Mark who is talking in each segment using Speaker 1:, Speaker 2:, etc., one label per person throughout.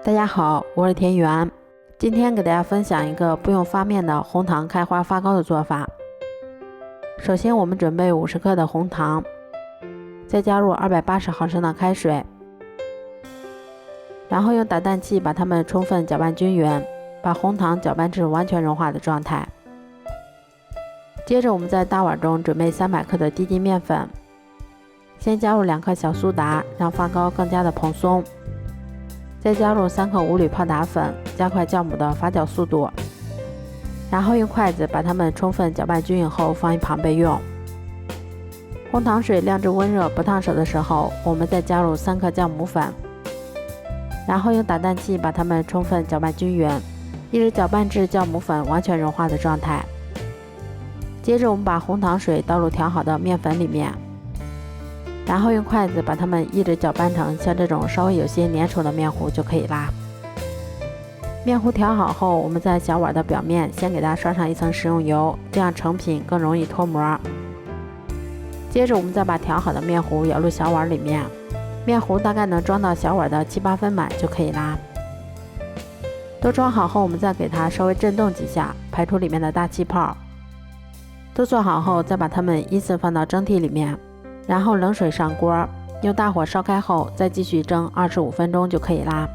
Speaker 1: 大家好，我是田园。今天给大家分享一个不用发面的红糖开花发糕的做法。首先我们准备50克的红糖，再加入280毫升的开水，然后用打蛋器把它们充分搅拌均匀，把红糖搅拌至完全融化的状态。接着我们在大碗中准备300克的低筋面粉，先加入2克小苏打，让发糕更加的蓬松。再加入3克无铝泡打粉，加快酵母的发酵速度，然后用筷子把它们充分搅拌均匀后放一旁备用。红糖水晾至温热不烫手的时候，我们再加入3克酵母粉，然后用打蛋器把它们充分搅拌均匀，一直搅拌至酵母粉完全融化的状态。接着我们把红糖水倒入调好的面粉里面，然后用筷子把它们一直搅拌成像这种稍微有些粘稠的面糊就可以啦。面糊调好后，我们在小碗的表面先给它刷上一层食用油，这样成品更容易脱模。接着我们再把调好的面糊舀入小碗里面，面糊大概能装到小碗的7、8分满就可以啦。都装好后，我们再给它稍微震动几下，排出里面的大气泡。都做好后，再把它们依次放到蒸屉里面，然后冷水上锅，用大火烧开后再继续蒸25分钟就可以啦。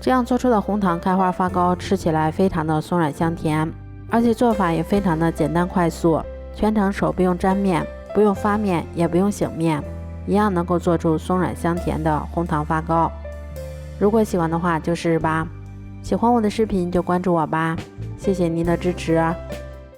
Speaker 1: 这样做出的红糖开花发糕吃起来非常的松软香甜，而且做法也非常的简单快速，全程手不用沾面，不用发面，也不用醒面，一样能够做出松软香甜的红糖发糕。如果喜欢的话就试试吧，喜欢我的视频就关注我吧，谢谢您的支持。